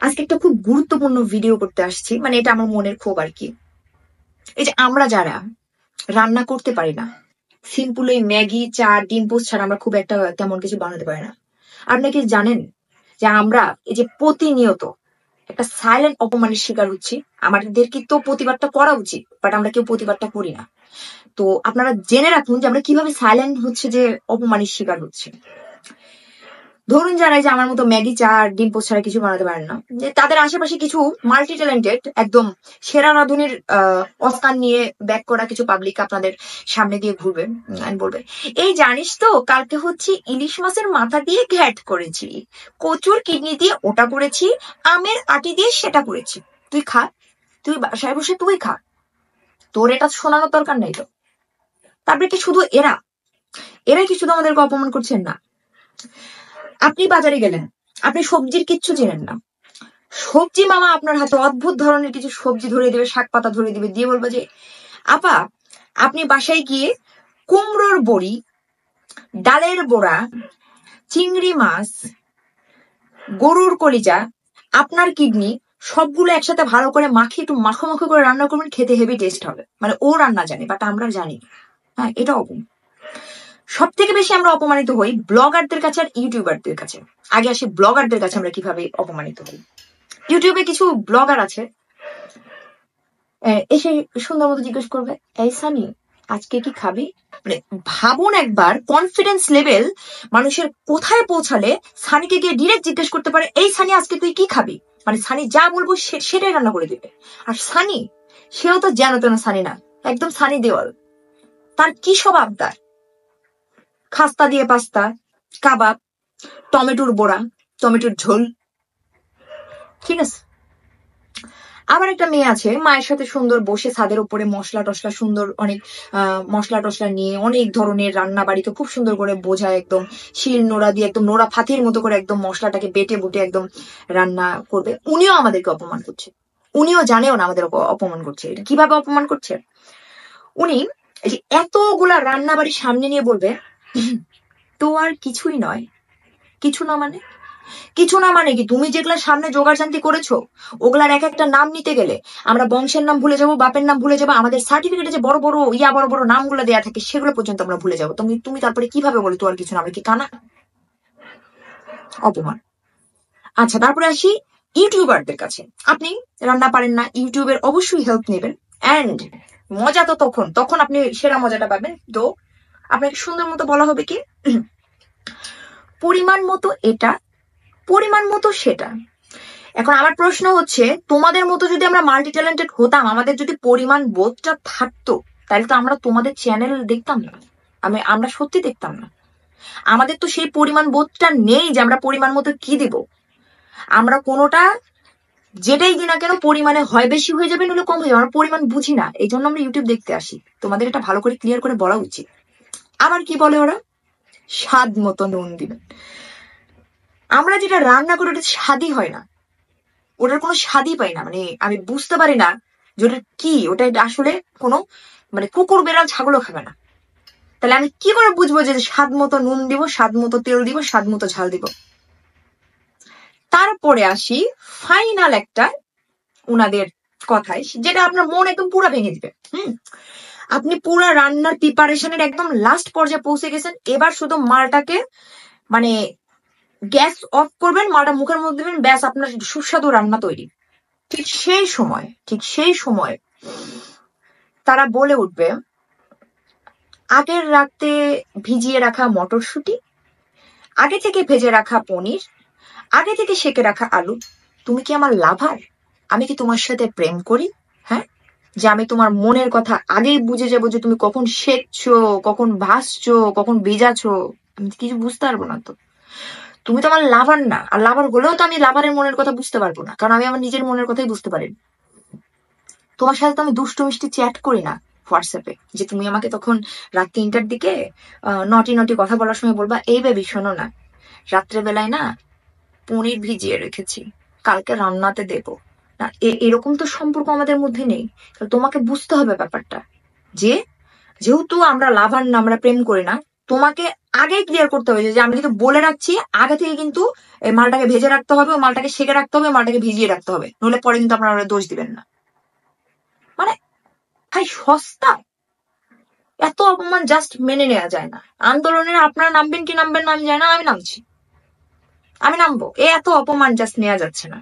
আজকে একটা খুব গুরুত্বপূর্ণ ভিডিও করতে আসছি, মানে এটা আমার মনের ক্ষোভ আর কি। এই যে আমরা যারা রান্না করতে পারি না, সিম্পল এই ম্যাগি, চা, ডিম পোস্ট ছাড়া আমরা খুব একটা তেমন কিছু বানাতে পারি না। আপনি কি জানেন যে আমরা এই যে প্রতিনিয়ত একটা সাইলেন্ট অপমানের শিকার হচ্ছি? আমাদের কি তো প্রতিবাদটা করা উচিত, বাট আমরা কেউ প্রতিবাদটা করি না। তো আপনারা জেনে রাখুন যে আমরা কিভাবে সাইলেন্ট হচ্ছে যে অপমানের শিকার হচ্ছে। ধরুন যারা এই যে আমার মতো ম্যাগি, চা আর ডিম পোস্ট ছাড়া কিছু বানাতে পারেন না, যে তাদের আশেপাশে কিছু মাল্টি ট্যালেন্টেড, একদম সেরা রাঁধুনির অস্কার নিয়ে ব্যাক করা কিছু পাবলিক আপনাদের সামনে দিয়ে ঘুরবে আর বলবে, এই জানিস তো কালকে হচ্ছে ইলিশ মাছের মাথা দিয়ে ঘ্যাট করেছি, কচুর কিডনি দিয়ে ওটা করেছি, আমের আটি দিয়ে সেটা করেছি, তুই খা, তুই বাসায় বসে তুই খা, তোর এটা শোনানোর দরকার নেই তো। তারপরে কি শুধু এরাই কি শুধু আমাদেরকে অপমান করছেন? না, আপনি বাজারে গেলেন, আপনি সবজির কিচ্ছু চেনেন না, সবজি মামা আপনার হাতে অদ্ভুত ধরনের কিছু সবজি ধরিয়ে দেবে, শাক পাতা ধরিয়ে দেবে, দিয়ে বলবে যে আপা আপনি বাসায় গিয়ে কুমড়োর বড়ি, ডালের বড়া, চিংড়ি মাছ, গরুর কলিজা, আপনার কিডনি সবগুলো একসাথে ভালো করে মাখিয়ে একটু মাখো মাখো করে রান্না করবেন, খেতে হেভি টেস্ট হবে। মানে ও রান্না জানে, বাট আমরা জানি। হ্যাঁ, এটা অপমান। সব থেকে বেশি আমরা অপমানিত হই ব্লগারদের কাছে আর ইউটিউবারদের কাছে। আগে আসি ব্লগারদের কাছে আমরা কিভাবে অপমানিত হই। ইউটিউবে কিছু ব্লগার আছে, এসে সুন্দর মতো জিজ্ঞেস করবে, এই সানি আজকে কি খাবি? মানে ভাবুন একবার কনফিডেন্স লেভেল মানুষের কোথায় পৌঁছালে সানিকে গিয়ে ডিরেক্ট জিজ্ঞেস করতে পারে, এই সানি আজকে তুই কি খাবি? মানে সানি যা বলবো সেটাই রান্না করে দিবে। আর সানি, সেও তো যেন তেন সানি না, একদম সানি দেওয়াল। তার কি সব আবদার, খাস্তা দিয়ে পাস্তা, কাবাব, টমেটোর বড়া, টমেটোর ঝোল, ঠিক আছে। আবার একটা মেয়ে আছে, মায়ের সাথে সুন্দর বসে ছাদের উপরে মশলা টসলা সুন্দর অনেক মশলা টসলা নিয়ে অনেক ধরনের রান্না বাড়িতে খুব সুন্দর করে বোঝায়, একদম শিল নোড়া দিয়ে একদম নোড়া ফাতির মতো করে একদম মশলাটাকে বেটে বুটে একদম রান্না করবে। উনিও আমাদেরকে অপমান করছে, উনিও জানেও না আমাদের অপমান করছে। এটা কিভাবে অপমান করছে? উনি এই যে এতগুলা রান্না বাড়ির সামনে নিয়ে বলবে, তো আর কিছুই নয়। কিছু না মানে? কিছু না মানে কি, তুমি যেগুলা সামনে জোগাড় জান্তি করেছো ওগুলার এক একটা নাম নিতে গেলে আমরা বংশের নাম ভুলে যাবো, বাপের নাম ভুলে যাবো, আমাদের সার্টিফিকেটে যে বড় বড় বড় বড় নামগুলো দেয়া থাকে সেগুলো পর্যন্ত আমরা ভুলে যাবো। তুমি তুমি তারপরে কিভাবে বলো তো আর কিছু না? আমরা কি কানা? অপমান। আচ্ছা, তারপরে আসি ইউটিউবারদের কাছে। আপনি রান্না পারেন না, ইউটিউবের অবশ্যই হেল্প নেবেন, এন্ড মজা তো তখন আপনি সেরা মজাটা পাবেন। তো আপনাকে সুন্দর মতো বলা হবে কি, পরিমাণ মতো এটা, পরিমাণ মতো সেটা। এখন আমার প্রশ্ন হচ্ছে, তোমাদের মতো যদি আমরা মাল্টি ট্যালেন্টেড হতাম, আমাদের যদি পরিমাণ বোধটা থাকতো, তাহলে তো আমরা তোমাদের চ্যানেল দেখতাম না, আমরা সত্যি দেখতাম না। আমাদের তো সেই পরিমাণ বোধটা নেই যে আমরা পরিমাণ মতো কি দিব। আমরা কোনোটা যেটাই দিই না কেন পরিমাণে হয় বেশি হয়ে যাবে, নইলে কম হয়ে যাবে, আমরা পরিমাণ বুঝি না, এই জন্য আমরা ইউটিউব দেখতে আসি। তোমাদের এটা ভালো করে ক্লিয়ার করে বলা উচিত। আবার কি বলে ওরা, স্বাদ মতো নুন দিবেন। আমরা যেটা রান্না করি ওটা স্বাদই হয় না, ওটার কোনো স্বাদই পাই না। মানে আমি বুঝতে পারি না যে ওটা কি, ওটা আসলে কোনো মানে কুকুর বেড়াল ছাগলও খাবে না। তাহলে আমি কি করে বুঝবো যে স্বাদ মতো নুন দিব, স্বাদ মতো তেল দিব, স্বাদ মতো ঝাল দিব? তারপরে আসি ফাইনাল একটা উনাদের কথায়, যেটা আপনার মন একদম পুরা ভেঙে দিবে। আপনি পুরা রান্নার প্রিপারেশনের একদম লাস্ট পর্যায়ে পৌঁছে গেছেন, এবার শুধু মালটাকে মানে গ্যাস অফ করবেন, মালটা মুখের মধ্যে দিবেন, ব্যাস আপনার সুস্বাদু রান্না তৈরি। ঠিক সেই সময় তারা বলে উঠবে, আগের রাতে ভিজিয়ে রাখা মটরশুঁটি, আগে থেকে ভেজে রাখা পনির, আগে থেকে সেকে রাখা আলু, তুমি কি আমার লাভার? আমি কি তোমার সাথে প্রেম করি? হ্যাঁ, যে আমি তোমার মনের কথা আগেই বুঝে যাবো যে তুমি কখন সেকছো, কখন ভাসছো, কখন ভিজাছো? আমি কিছু বুঝতে পারবো না তো। তুমি তো আমার লাভার না, আর লাভার হলেও তো আমি লাভারের মনের কথা বুঝতে পারবো না, কারণ আমি আমার নিজের মনের কথাই বুঝতে পারি। তোমার সাথে তো আমি দুষ্টু মিষ্টি চ্যাট করি না হোয়াটসঅ্যাপে, যে তুমি আমাকে তখন রাত 3টার দিকে নটি নটি কথা বলার সময় বলবা, এই বেবি শোনো না, রাত্রেবেলায় না পনির ভিজিয়ে রেখেছি, কালকে রান্নাতে দেবো না। এরকম তো সম্পর্ক আমাদের মধ্যে নেই। তোমাকে বুঝতে হবে ব্যাপারটা, যে যেহেতু আমরা লাভার না, আমরা প্রেম করি না, তোমাকে আগেই ক্লিয়ার করতে হবে যে আমি কিন্তু বলে রাখছি আগে থেকে কিন্তু এই মালটাকে ভেজে রাখতে হবে, মালটাকে সেকে রাখতে হবে, মালটাকে ভিজিয়ে রাখতে হবে, নইলে পরে কিন্তু আপনারা দোষ দিবেন না। মানে ভাই সস্তা, এত অপমান জাস্ট মেনে নেওয়া যায় না। আন্দোলনে আপনারা নামবেন কি নামবেন না আমি জানি না, আমি নামছি, আমি নামবো। এত অপমান জাস্ট নেওয়া যাচ্ছে না।